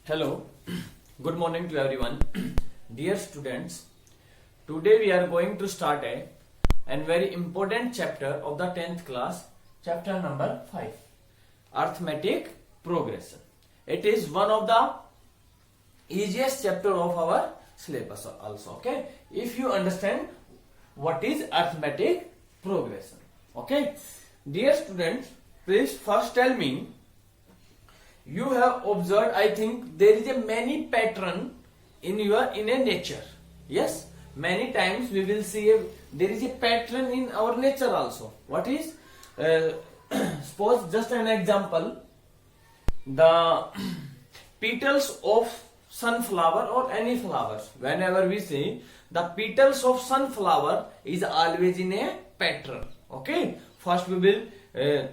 Hello, good morning to everyone. Dear students, today we are going to start a and very important chapter of the 10th class, chapter number 5, Arithmetic Progression. It is one of the easiest chapter of our syllabus also, okay? If you understand what is arithmetic progression, okay? Dear students, please first tell me, you have observed, I think there is a many pattern in a nature. Yes, many times we will see there is a pattern in our nature also. What is? Suppose just an example, the petals of sunflower or any flowers. Whenever we see the petals of sunflower is always in a pattern. Okay. First we will there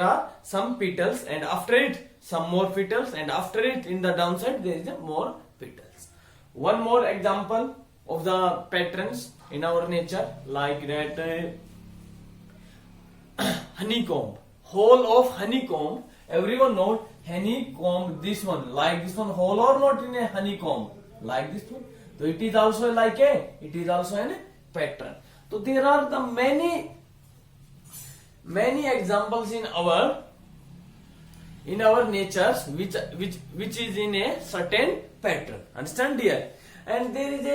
are some petals, and after it some more petals, and after it in the downside there is a more petals. One more example of the patterns in our nature, like that honeycomb, whole of honeycomb. Everyone knows honeycomb, this one, like this one, whole or not in a honeycomb, like this one. So it is also like it is also a pattern. So there are the many examples in our natures which is in a certain pattern. Understand, dear? And there is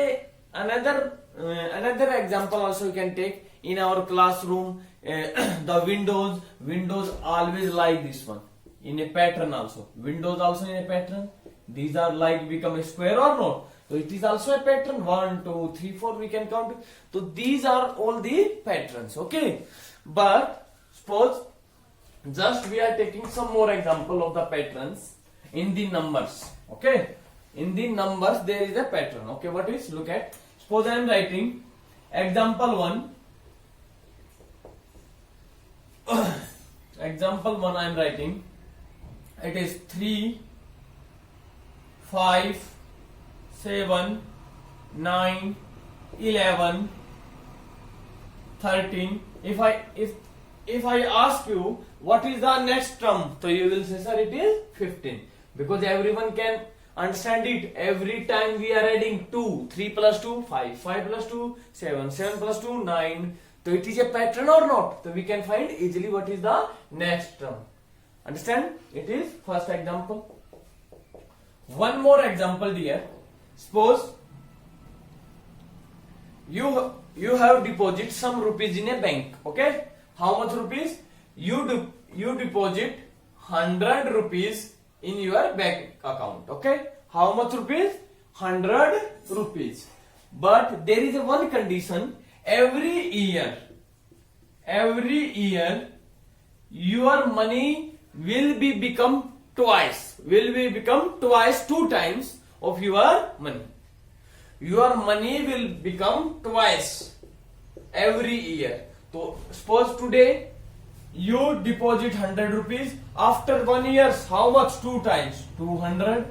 another example also you can take in our classroom. The windows always like this one in a pattern also. Windows also in a pattern. These are like become a square or not. So it is also a pattern. 1, 2, 3, 4 we can count. So these are all the patterns. Okay, but suppose just we are taking some more example of the patterns in the numbers. Okay, in the numbers there is a pattern. Okay, what is? Look at. Suppose I am writing example 1. Example 1 I am writing. It is 3, 5, 7, 9, 11, 13. If I ask you what is the next term, so you will say, sir, it is 15, because everyone can understand it. Every time we are adding 2, 3 plus 2, 5, 5 plus 2, 7, 7 plus 2, 9. So it is a pattern or not? So we can find easily what is the next term. Understand? It is first example. One more example, dear. Suppose you have deposit some rupees in a bank. Okay, how much rupees? You deposit 100 rupees in your bank account. Okay, how much rupees? 100 rupees. But there is a one condition. Every year your money will become twice, 2 times of your money. Your money will become twice every year. So suppose today you deposit 100 rupees. After 1 year, how much? 2 times 200.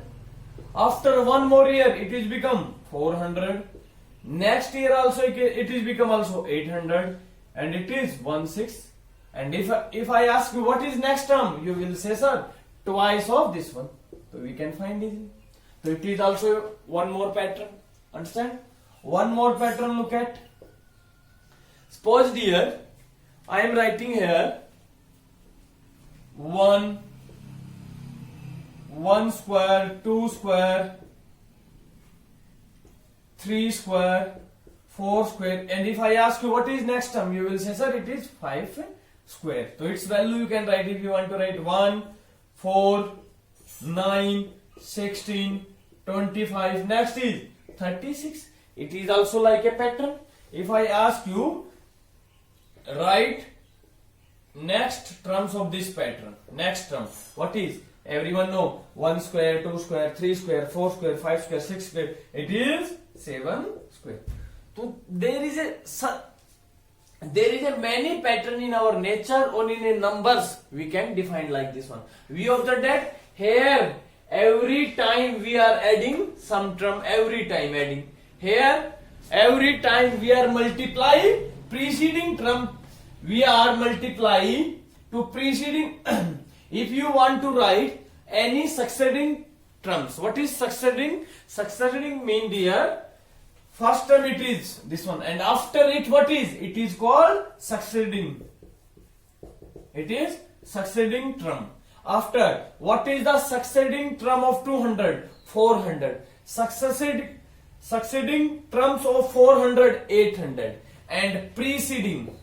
After 1 more year, it is become 400. Next year also it is become also 800, and it is 16. And if I ask you what is next term, you will say, sir, twice of this one. So we can find easily. So it is also one more pattern. Understand? One more pattern, look at. Suppose, dear, I am writing here 1 square, 2 square, 3 square, 4 square, and if I ask you what is next term, you will say, sir, it is 5 square. So its value you can write, if you want to write 1, 4, 9, 16, 25, next is 36. It is also like a pattern. If I ask you, write next terms of this pattern. Next term, what is? Everyone know 1 square, 2 square, 3 square, 4 square, 5 square, 6 square. It is 7 square. So there is a many pattern in our nature or in a numbers we can define like this one. We observe that here every time we are adding some term, every time adding. Here every time we are multiplying preceding term, we are multiplying to preceding. If you want to write any succeeding terms. What is succeeding? Succeeding mean dear, first term it is this one, and after it what is? It is called succeeding. It is succeeding term. After, what is the succeeding term of 200? 400. Succeeding terms of 400, 800. And preceding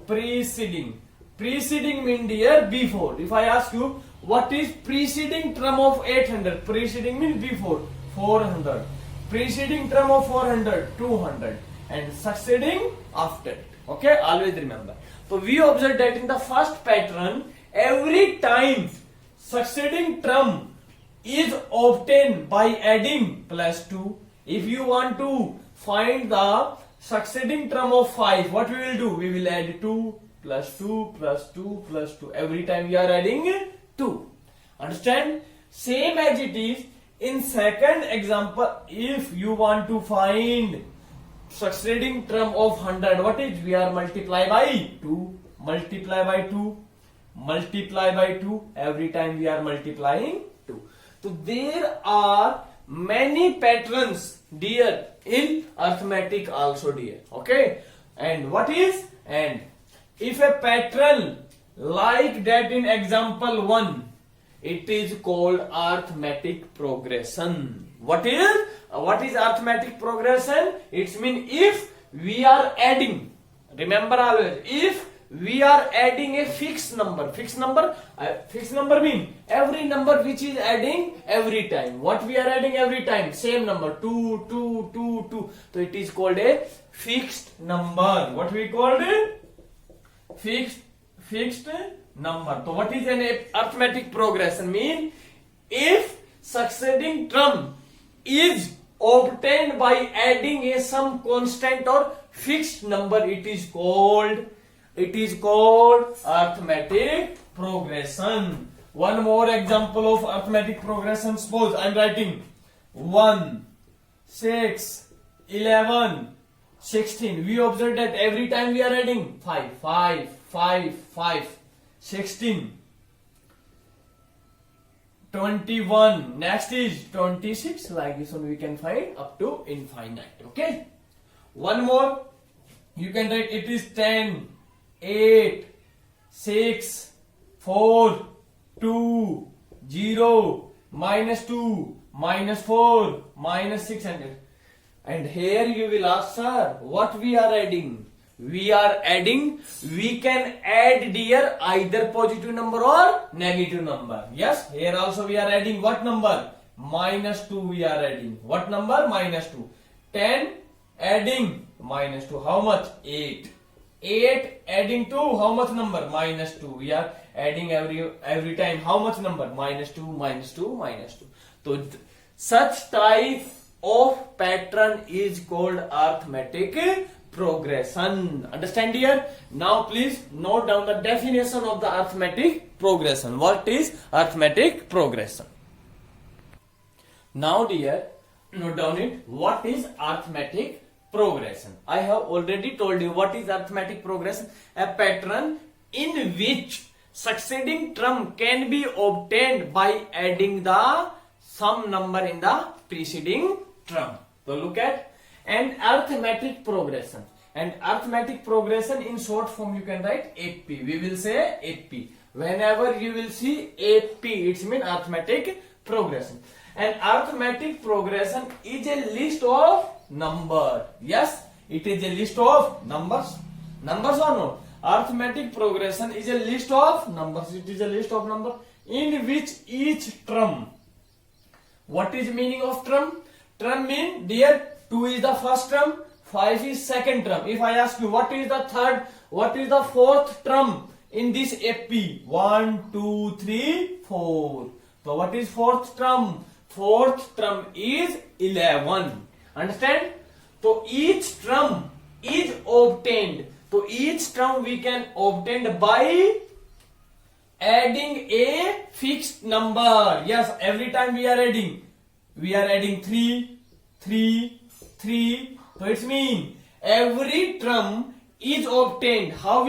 mean dear before. If I ask you, what is preceding term of 800? Preceding means before, 400. Preceding term of 400, 200. And succeeding after it. Okay, always remember. So we observe that in the first pattern, every time succeeding term is obtained by adding plus 2. If you want to find the succeeding term of 5, what we will do? We will add 2 plus 2 plus 2 plus 2. Every time we are adding 2. Understand? Same as it is in second example. If you want to find succeeding term of 100, what is? We are multiply by 2. Multiply by 2. Multiply by 2. Every time we are multiplying 2. So there are many patterns dear in arithmetic also dear. Okay. And what is? And if a pattern like that in example 1, it is called arithmetic progression. What is arithmetic progression? It means if we are adding, remember always, if we are adding a fixed number mean every number which is adding every time. What we are adding every time? Same number, 2, 2, 2, 2. So it is called a fixed number. What we called it? Fixed number. So what is an arithmetic progression? Mean if succeeding term is obtained by adding a some constant or fixed number, it is called arithmetic progression. One more example of arithmetic progression. Suppose I am writing 1, 6, 11, 16. We observe that every time we are adding 5, 5, 5, 5, 16, 21. Next is 26. Like this one we can find up to infinite. Okay. One more. You can write it is 10, 8, 6, 4, 2, 0, minus 2, minus 4, minus 600. And here you will ask, sir, what we are adding? We can add dear either positive number or negative number. Yes, here also we are adding what number? Minus 2 we are adding. What number? Minus 2. 10 adding minus 2. How much? 8. 8 adding to how much number? Minus 2. We are adding every time how much number? Minus 2, minus 2, minus 2. So such type of pattern is called arithmetic progression. Understand here? Now please note down the definition of the arithmetic progression. What is arithmetic progression? Now dear, note down it. What is arithmetic progression? I have already told you what is arithmetic progression. A pattern in which succeeding term can be obtained by adding the some number in the preceding term. So look at and arithmetic progression. And arithmetic progression in short form you can write AP. We will say AP. Whenever you will see AP, it means arithmetic progression. And arithmetic progression is a list of number. Yes, it is a list of numbers. Numbers or no? Arithmetic progression is a list of numbers. It is a list of numbers in which each term. What is meaning of term? Term mean dear 2 is the first term, 5 is second term. If I ask you what is the third, what is the fourth term in this AP? 1, 2, 3, 4. So what is fourth term? Fourth term is 11. Understand? So each term is obtained. So each term we can obtain by adding a fixed number. Yes, every time we are adding 3, 3, 3. So it means every term is obtained. How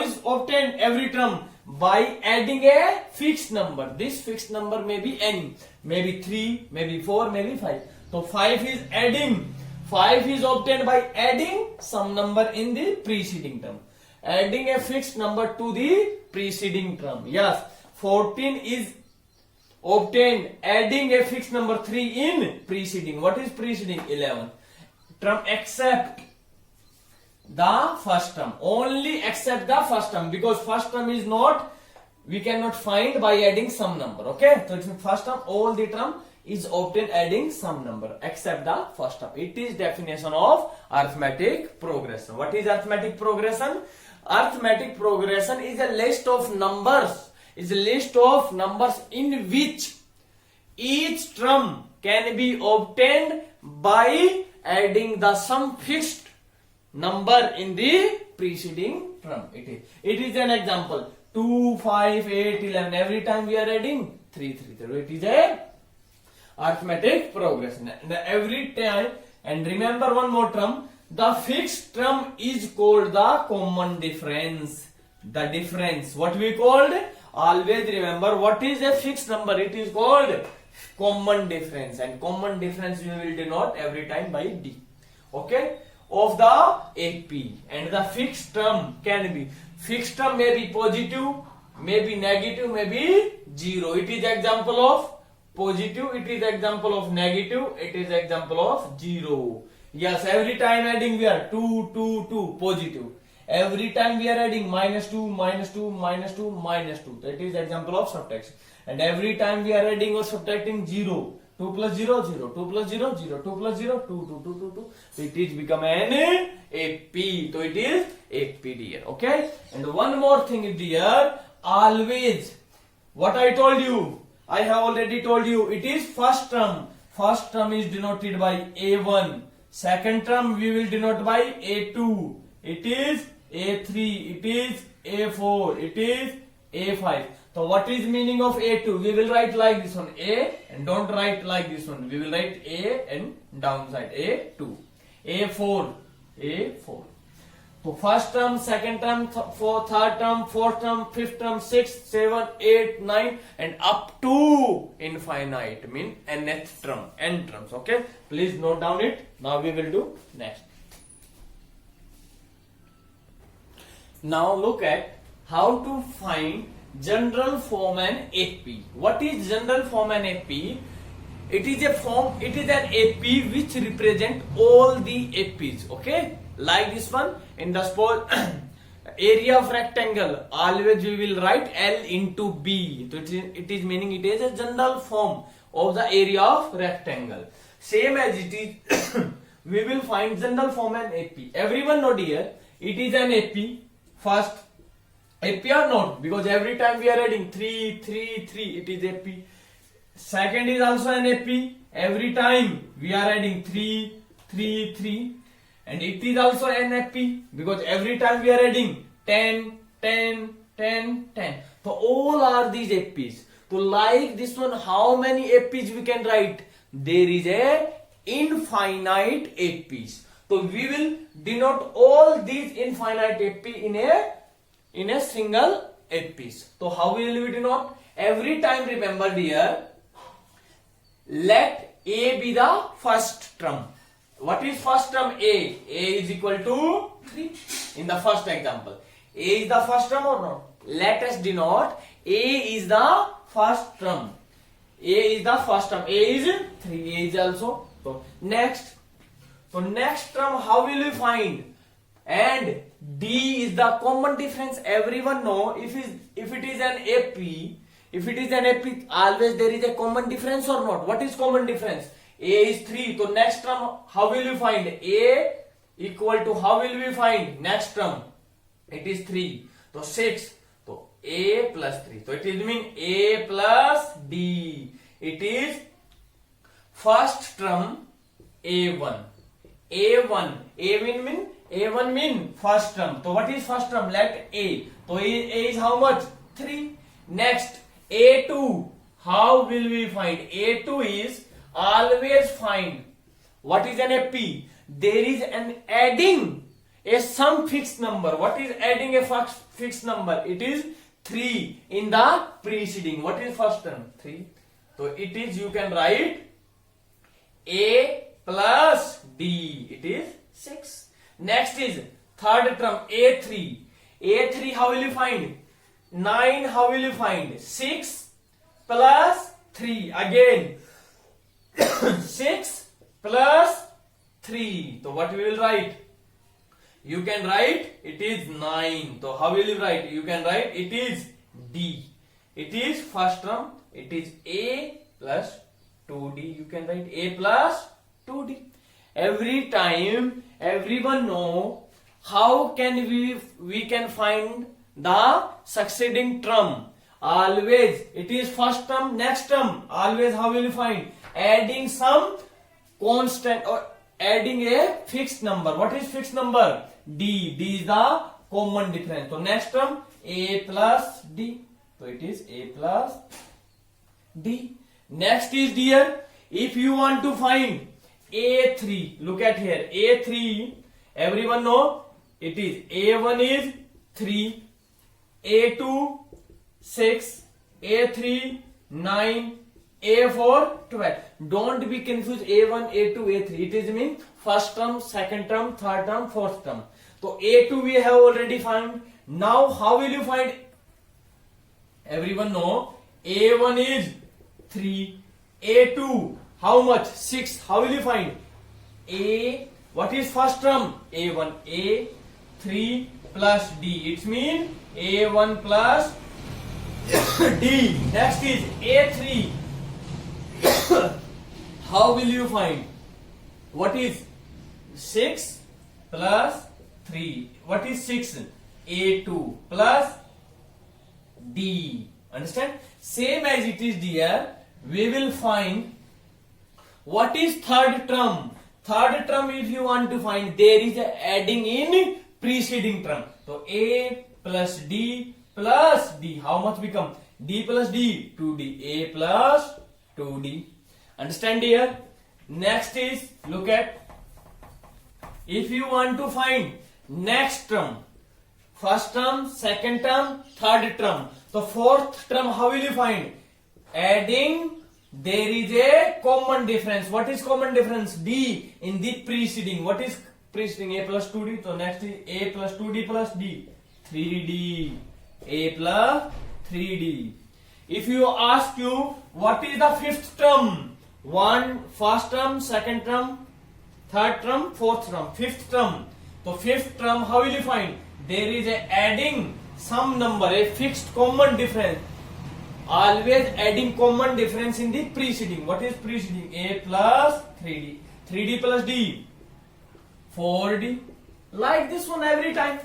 is obtained every term? by adding a fixed number. This fixed number may be any, maybe 3, maybe 4, maybe 5. So 5 is adding. 5 is obtained by adding some number in the preceding term. Adding a fixed number to the preceding term. Yes, 14 is obtained adding a fixed number 3 in preceding. What is preceding? 11 term except the first term. Only except the first term, because first term is not, we cannot find by adding some number. Okay, so it's first term, all the term is obtained adding some number except the first term. It is definition of arithmetic progression. What is arithmetic progression? Arithmetic progression is a list of numbers. Is a list of numbers in which each term can be obtained by adding the some fixed number in the preceding term. It is an example. 2, 5, 8, 11. Every time we are adding 3, 3, 3. It is a arithmetic progression. And every time, and remember one more term, the fixed term is called the common difference. The difference. What we called? Always remember what is a fixed number. It is called common difference. And common difference we will denote every time by D. Okay? Of the AP. And the fixed term can be, fixed term may be positive, may be negative, may be 0. It is example of positive, it is example of negative, it is example of 0. Yes, every time adding we are 2, 2, 2, positive. Every time we are adding minus 2, minus 2, minus 2, minus 2. That is example of subtraction. And every time we are adding or subtracting 0. 2 plus 0, 0. 2 plus 0, 0. 2 plus 0, 2, 2, 2, 2, 2. So it is become an AP. So it is AP dear. Okay. And one more thing dear. Always. What I told you. I have already told you. It is first term. First term is denoted by A1. Second term we will denote by A2. It is A3. It is A4. It is A5. So what is meaning of A2? We will write like this one A, and don't write like this one. We will write A and downside A2. A4. A4. So first term, second term, third term, fourth term, fifth term, sixth, 7, 8, 9 and up to infinite mean nth term, n terms. Okay. Please note down it. Now we will do next. Now look at how to find general form and AP. What is general form and AP? It is a form, it is an AP which represent all the APs. Okay, like this one in the suppose area of rectangle. Always we will write L into B. So it is meaning it is a general form of the area of rectangle. Same as it is, we will find general form and AP. Everyone know dear, it is an AP. First, AP or not, because every time we are adding 3, 3, 3, it is AP. Second is also an AP. Every time we are adding 3, 3, 3, and it is also an AP, because every time we are adding 10, 10, 10, 10. So all are these APs. So like this one, how many APs we can write? There is a infinite APs. So we will denote all these infinite AP in a single APs. So how will we denote? Every time remember dear, let A be the first term. What is first term? A. A is equal to 3 in the first example. A is the first term or not? Let us denote A is the first term. A is the first term. A is 3. A is also. So next. So next term how will we find? And D is the common difference. Everyone know if it is an AP, always there is a common difference or not? What is common difference? A is 3. So next term how will we find? A equal to, how will we find next term? It is 3. So 6. So A plus 3. So it is mean A plus D. It is first term A1. A1 mean first term. So what is first term? Let A. So A is how much? 3. Next A2. How will we find? A2 is always find. What is an AP? There is an adding a some fixed number. What is adding a fixed number? It is 3 in the preceding. What is first term? 3. So it is, you can write A plus D. It is 6. Next is third term A3. A3 how will you find? 9 how will you find? 6 plus 3 again. 6 plus 3. So what we will write? You can write it is 9. So how will you write? You can write it is D. It is first term. It is A plus 2D. You can write A plus 2D. Every time everyone know how can we can find the succeeding term. Always it is first term, next term. Always how will you find? Adding some constant or adding a fixed number. What is fixed number? D. D is the common difference. So next term A plus D. So it is A plus D. Next is dear, if you want to find A3, look at here. A3, everyone know it is A1 is 3, A2 6, A3 9, A4 12. Don't be confused A1, A2, A3. It is mean first term, second term, third term, fourth term. So A2 we have already found. Now how will you find? Everyone know A1 is 3, A2 how much? 6. How will you find? A, what is first term? A1, A3 plus D. It means A1 plus D. Next is A3. How will you find? What is 6 plus 3? What is 6? A2 plus D. Understand? Same as it is dear, we will find what is third term. Third term if you want to find, there is a adding in preceding term. So A plus D plus D. How much become? D plus D, 2D. A plus 2D. Understand here? Next is, look at, if you want to find next term, first term, second term, third term. So fourth term how will you find? Adding, there is a common difference. What is common difference? D in the preceding. What is preceding? A plus 2D. So next is A plus 2D plus D. 3D. A plus 3D. If you ask you what is the fifth term? First term, second term, third term, fourth term, fifth term. So fifth term how will you find? There is a adding some number, a fixed common difference. Always adding common difference in the preceding. What is preceding? A plus 3D. 3D plus D. 4D. Like this one every time.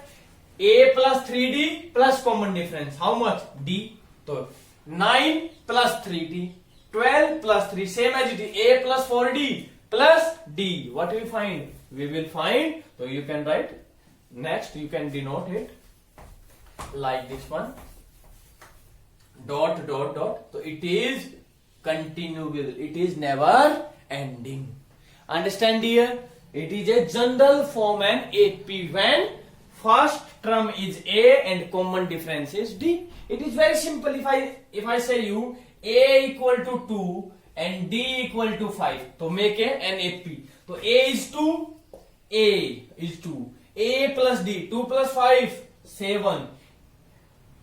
A plus 3D plus common difference. How much? D. So 9 plus 3D. 12 plus 3. Same as it is. A plus 4D plus D. What do we find? We will find. So you can write. Next you can denote it like this one. Dot dot dot. So it is continual. It is never ending. Understand here? It is a general form and AP when first term is A and common difference is D. It is very simple. If I say you A equal to 2 and D equal to 5, so make an AP. So A is 2, A is 2. A plus D, 2 plus 5, 7.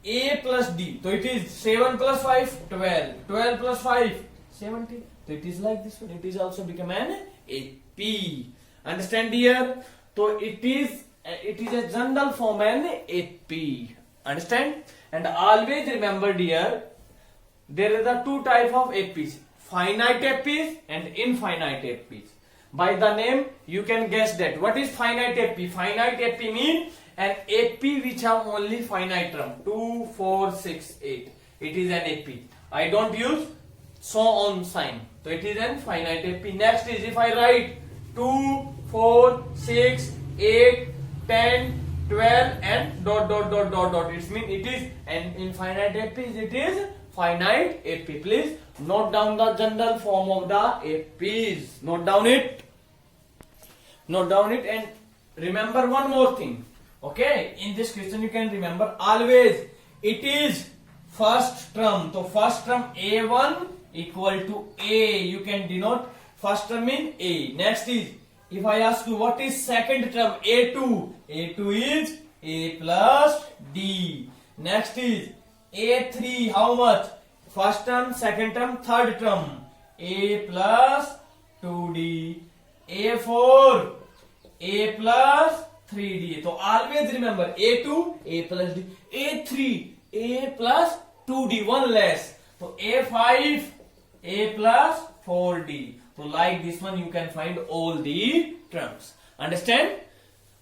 A plus D, so it is 7 plus 5, 12. 12 plus 5, 17. So it is like this one. It is also become an AP. Understand here? So it is a general form and AP. Understand? And always remember dear, there are the two type of APs, finite APs and infinite APs. By the name you can guess that. What is finite AP? Finite AP means an AP which have only finite term 2, 4, 6, 8. It is an AP. I don't use so on sign. So it is an finite AP. Next is if I write 2, 4, 6, 8, 10, 12 and dot dot dot dot dot. It means it is an infinite AP. It is finite AP. Please note down the general form of the APs. Note down it. Note down it and remember one more thing. Okay, in this question you can remember always it is first term. So first term A1 equal to A. You can denote first term in A. Next is, if I ask you what is second term, A2. A2 is A plus D. Next is A3. How much? First term, second term, third term. A plus 2D. A4. A plus 3D. So always remember A2, A plus D. A3, A plus 2D. One less. So A5, A plus 4D. So like this one you can find all the terms. Understand?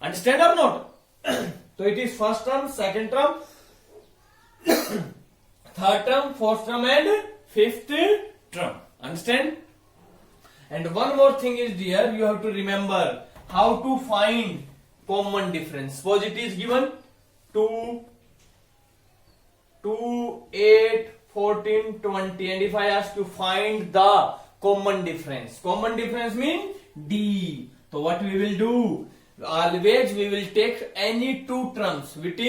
Understand or not? So it is first term, second term, third term, fourth term and fifth term. Understand? And one more thing is dear, you have to remember how to find common difference. Suppose it is given 2, 8, 14, 20, and if I ask to find the common difference means D. So what we will do? Always we will take any two terms which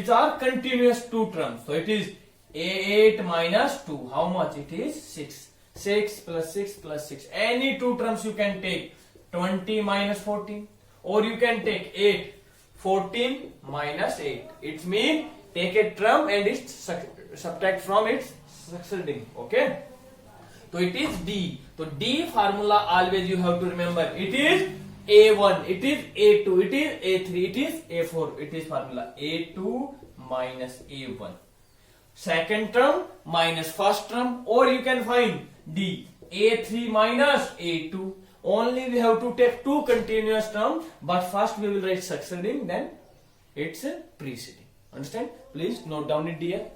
are continuous two terms. So it is A8 minus 2. How much? It is 6. 6 plus 6 plus 6. Any two terms you can take. 20 minus 14. Or you can take 8. 14 minus 8. It means take a term and it subtract from its succeeding. Okay. So it is D. So D formula always you have to remember. It is A1. It is A2. It is A3. It is A4. It is formula A2 minus A1. Second term minus first term, or you can find D. A3 minus A2. Only we have to take two continuous terms, but first we will write succeeding, then it's preceding. Understand? Please note down it, dear.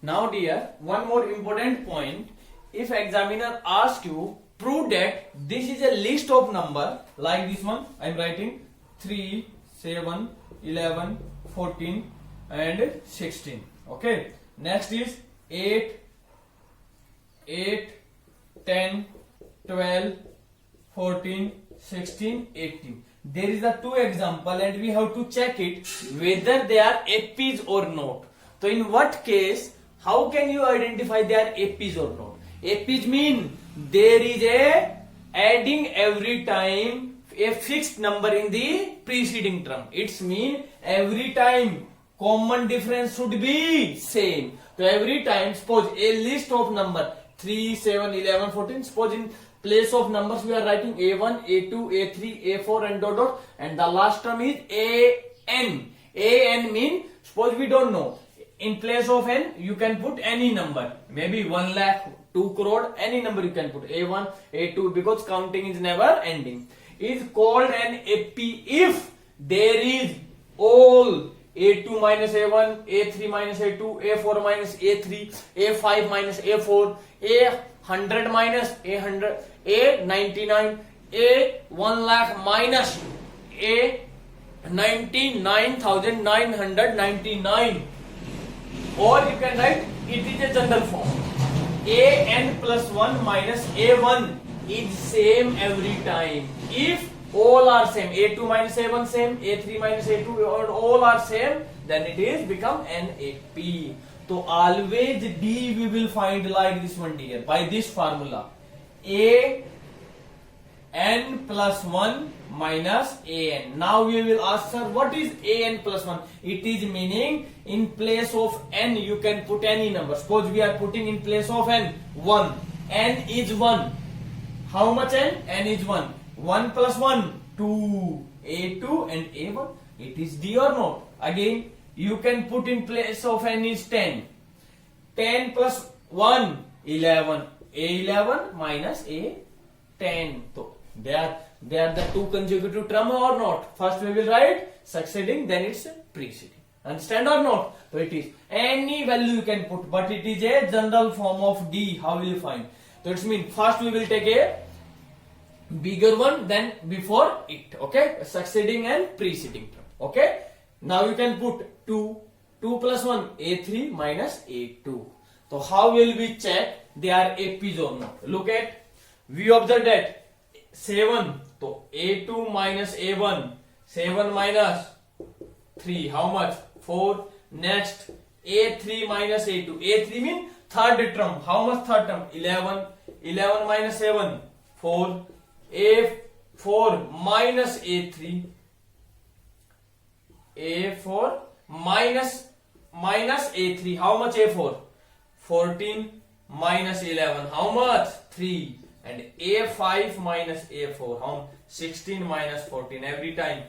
Now dear, one more important point. If examiner asks you, prove that this is a list of number, like this one, I am writing 3, 7, 11, 14 and 16. Okay. Next is 8, 10, 12, 14, 16, 18. There is a two example and we have to check it whether they are APs or not. So in what case, how can you identify they are APs or not? APs mean there is a adding every time a fixed number in the preceding term. It's mean every time common difference should be same. So every time, suppose a list of number 3, 7, 11, 14. Suppose in place of numbers we are writing A1, A2, A3, A4 and dot dot, and the last term is AN. AN mean, suppose we don't know. In place of N, you can put any number. Maybe 1 lakh, 2 crore, any number you can put. A1, A2, because counting is never ending. Is called an AP if there is all A2 minus A1, A3 minus A2, A4 minus A3, A5 minus A4, A100 minus A100, A99, A1 lakh minus A99,999. Or you can write it is a general form. AN plus 1 minus A1 is same every time. If all are same, A2 minus A1 same, A3 minus A2 or all are same, then it is become an AP. So always D we will find like this one dear, by this formula. AN plus 1 minus AN. Now we will ask sir, what is AN plus 1? It is meaning in place of N you can put any number. Suppose we are putting in place of N 1. N is 1. How much N? N is 1. 1 plus 1, 2. A2 and A1. It is D or not? Again, you can put in place of N is 10. 10 plus 1, 11. A11 minus A10. So, they are the two consecutive terms or not? First we will write succeeding, then it's preceding. Understand or not? So it is any value you can put, but it is a general form of D. How will you find? So it means first we will take a bigger one, then before it. Okay, succeeding and preceding term. Okay. Now you can put 2. 2 plus 1, A3 minus A2. So how will we check they are APs or not? Look at, we observe that 7. So A2 minus A1, 7 minus 3. How much? 4. Next, A3 minus A2. A3 means third term. How much third term? 11. 11 minus 7. 4. A4 minus A3. A4 minus A3. How much A4? 14 minus 11. How much? 3. And A5 minus A4. How? 16 minus 14. Every time.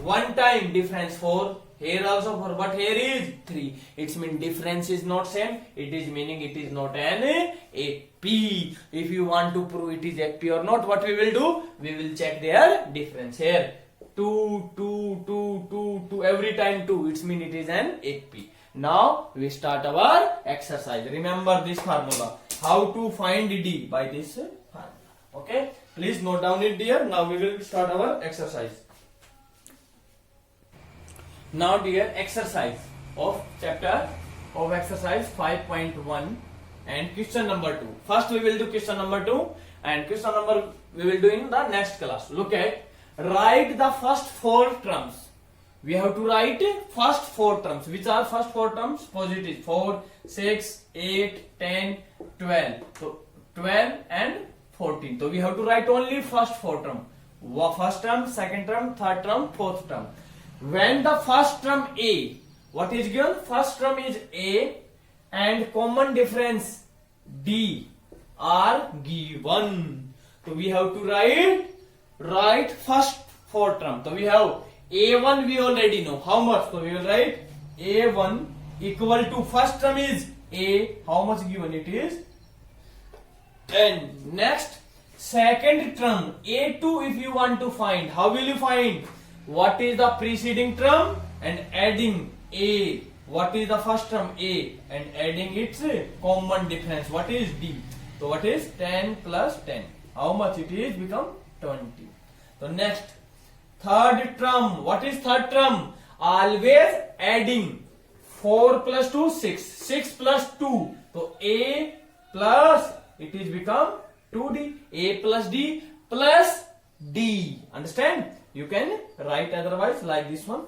One time difference 4. Here also 4. But here is 3. It means difference is not same. It is meaning it is not an AP. If you want to prove it is AP or not, what we will do? We will check their difference. Here 2, 2, 2, 2, 2. Every time 2. It means it is an AP. Now we start our exercise. Remember this formula. How to find D by this formula. Okay. Please note down it dear. Now we will start our exercise. Now dear, exercise of chapter of exercise 5.1 and question number 2. First we will do question number 2 and question number we will do in the next class. Look at, write the first 4 terms. We have to write first 4 terms. Which are first 4 terms? Positive. 4, 6, 8, 10, 12. So 12 and 14. So we have to write only first 4 term. First term, second term, third term, fourth term. When the first term A, what is given? First term is A and common difference D are given. So we have to write first 4 term. So we have A1 we already know. How much? So we will write A1 equal to first term is A. How much given? It is 10. Next, second term A2 if you want to find. How will you find? What is the preceding term and adding A. What is the first term? A and adding its common difference. What is D? So what is 10 plus 10? How much it is? Become 20. So next, third term. What is third term? Always adding 4 plus 2, 6. 6 plus 2. So A plus it is become 2D. A plus D plus D. Understand? You can write otherwise like this one.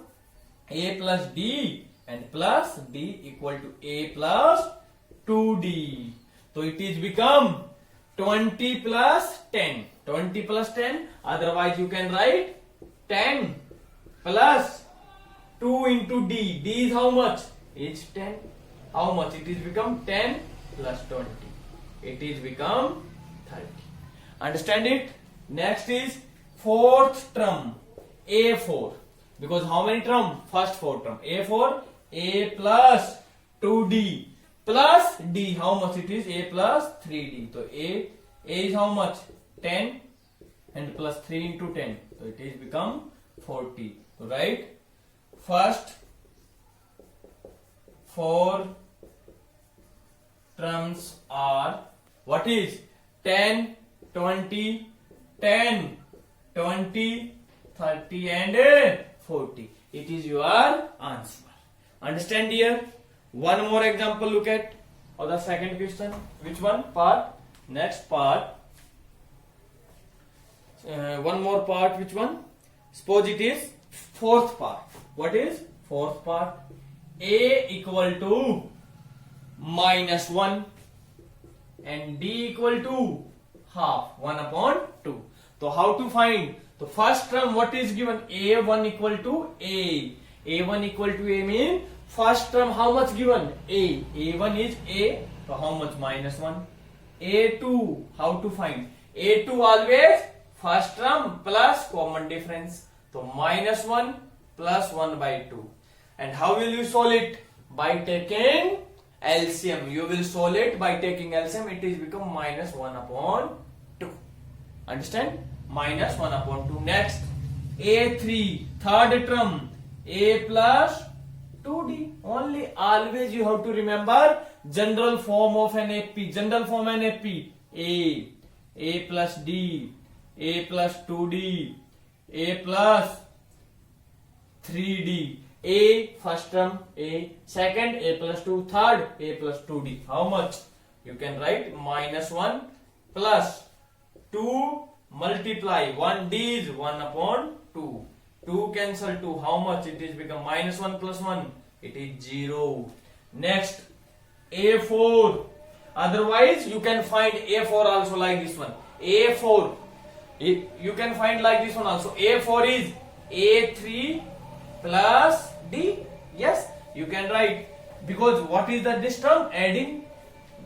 A plus D and plus D equal to A plus 2D. So it is become 20 plus 10. 20 plus 10. Otherwise you can write 10 plus 2 into D. D is how much? Is 10. How much? It is become 10 plus 20. It is become 30. Understand it? Next is fourth term A4. Because how many term? First 4 term. A4, A plus 2D plus D. How much it is? A plus 3D. So A is how much? 10 and plus 3 into 10. So it is become 40. So right? First 4 terms are what is 10, 20, 10, 20, 30 and 40. It is your answer. Understand here? One more example look at of the second question. Which one? Part. Next part. One more part. Which one? Suppose it is fourth part. What is fourth part? A equal to minus 1 and D equal to half 1 upon 2. So how to find? The first term what is given? A1 equal to A. A1 equal to A means first term how much given? A. A1 is A. So how much? Minus 1. A2 how to find? A2 always first term plus common difference. So minus 1 plus 1 by 2. And how will you solve it? By taking LCM. You will solve it by taking LCM. It is become minus 1 upon 2. Understand? Minus 1 upon 2. Next, A3, third term, A plus 2D. Only always you have to remember general form of an AP. General form an AP. A plus D, A plus 2D, A plus 3D. A first term A, second A plus 2, third A plus 2D. How much? You can write minus 1 plus 2 multiply 1D is 1 upon 2 2 cancel 2. How much? It is become minus 1 plus 1. It is 0. Next, A4. Otherwise, you can find A4 also like this one. A4. You can find like this one also. A4 is A3 plus D. Yes, you can write. Because what is this term? Adding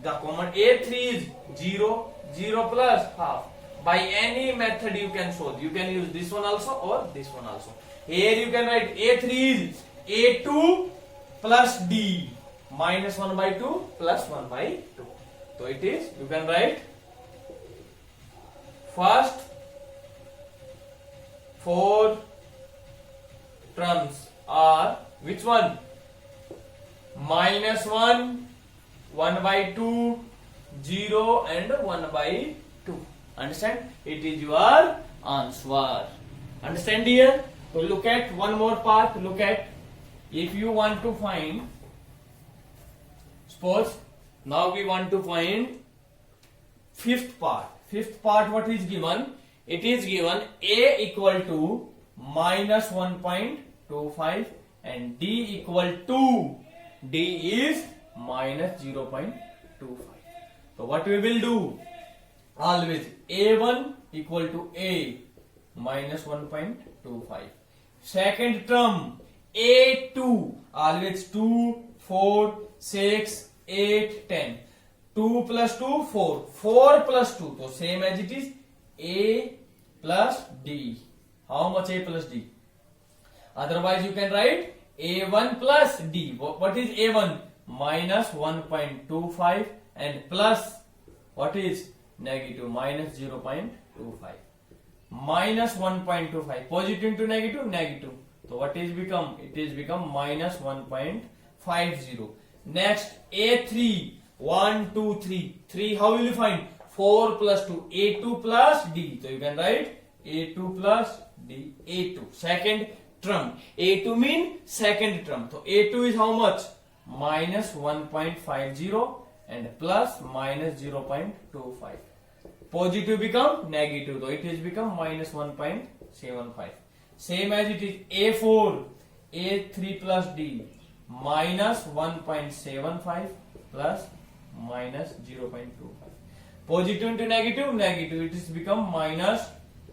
the common. A3 is 0. 0 plus half. By any method you can solve. You can use this one also or this one also. Here you can write A3 is A2 plus D. Minus 1 by 2 plus 1 by 2. So it is, you can write first 4 terms are which one? Minus 1, 1 by 2, 0 and 1 by 2. Understand? It is your answer. Understand here? So look at one more part. Look at, if you want to find, suppose now we want to find fifth part. Fifth part, what is given? It is given A equal to minus 1.25 and D equal to, D is minus 0.25. So what we will do? Always A1 equal to A minus 1.25. Second term A2, always 2, 4, 6, 8, 10. 2 plus 2, 4. 4 plus 2. So same as it is A plus D. How much A plus D? Otherwise you can write A1 plus D. What is A1? Minus 1.25 and plus what is negative? Minus 0.25. Minus 1.25. Positive into negative? Negative. So what is become? It is become minus 1.50. Next A3. 1, 2, 3. 3 how will you find? 4 plus 2. A2 plus D. So you can write A2 plus D. A2. Second term. A2 mean second term. So A2 is how much? Minus 1.50 and plus minus 0.25. Positive become negative. So it is become minus 1.75. Same as it is A4. A3 plus D. Minus 1.75 plus minus 0.25. Positive into negative, negative. It is become minus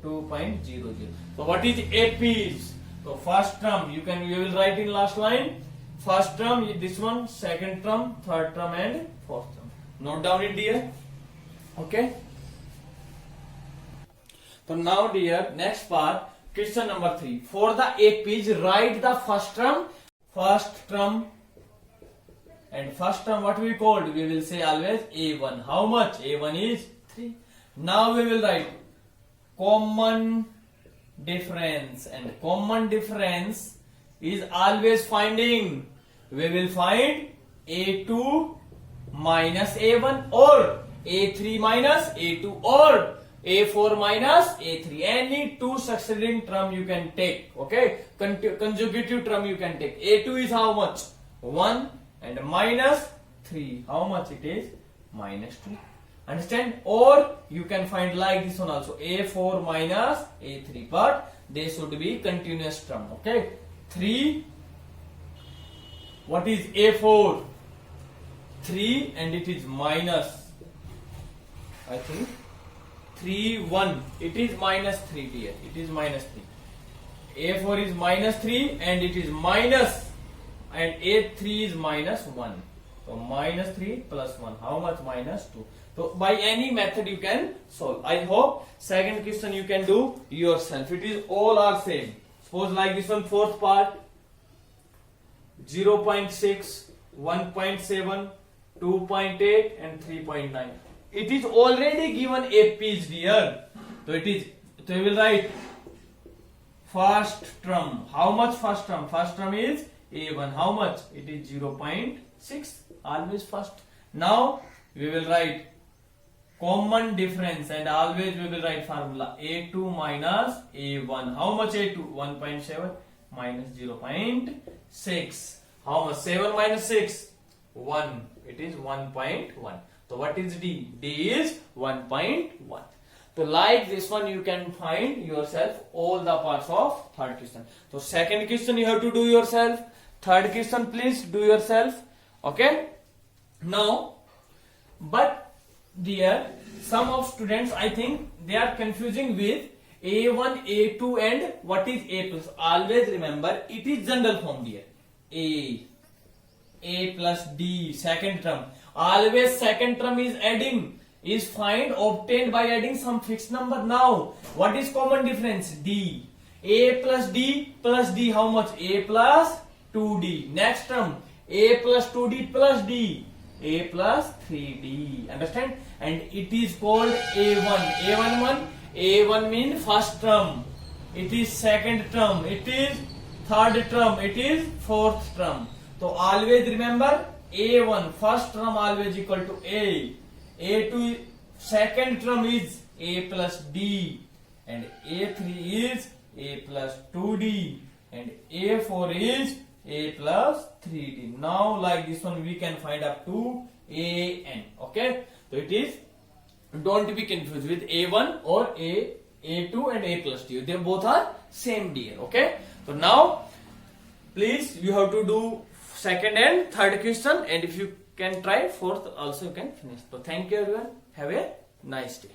2.00. So what is APs? So first term you will write in last line. First term this one, second term, third term and fourth term. Note down it dear. Okay. So now dear, next part, question number 3. For the APs, write the first term and first term what we called? We will say always A1. How much? A1 is 3. Now we will write common difference, and common difference is always finding. We will find A2 minus A1 or A3 minus A2 or A4 minus A3. Any two succeeding term you can take. Okay, consecutive term you can take. A2 is how much? 1 and minus 3. How much it is? Minus 2. Understand? Or you can find like this one also. A4 minus A3. But they should be continuous term. Okay. 3. What is A4? 3 and it is minus, I think 3, 1. It is minus 3 dear. It is minus 3. A4 is minus 3 and it is minus, and A3 is minus 1. So minus 3 plus 1. How much? Minus 2. So by any method you can solve. I hope second question you can do yourself. It is all are same. Suppose like this one, fourth part, 0.6, 1.7, 2.8 and 3.9. It is already given APs dear. So it is, so we will write first term. How much first term? First term is A1. How much? It is 0.6. Always first. Now we will write common difference, and always we will write formula A2 minus A1. How much A2? 1.7 minus 0.6. How much? 7 minus 6? 1. It is 1.1. So what is D? D is 1.1. So like this one, you can find yourself all the parts of third question. So second question you have to do yourself. Third question please do yourself. Okay. Now, but dear, some of students I think they are confusing with A1, A2 and what is A plus. Always remember it is general form dear. A plus D, second term. Always second term is adding, is find obtained by adding some fixed number. Now, what is common difference? D. A plus D, how much? A plus 2D. Next term, A plus 2D plus D. A plus 3D. Understand? And it is called A1. A1 means first term. It is second term. It is third term. It is fourth term. So always remember A1 first term always equal to A. A2 second term is A plus D. And A3 is A plus 2D. And A4 is A plus 3D. Now like this one we can find up to AN. Okay. So it is, don't be confused with A1 or A2 and A plus D. They both are same dear. Okay. So now please you have to do second and third question, and if you can try fourth also you can finish. So thank you everyone. Have a nice day.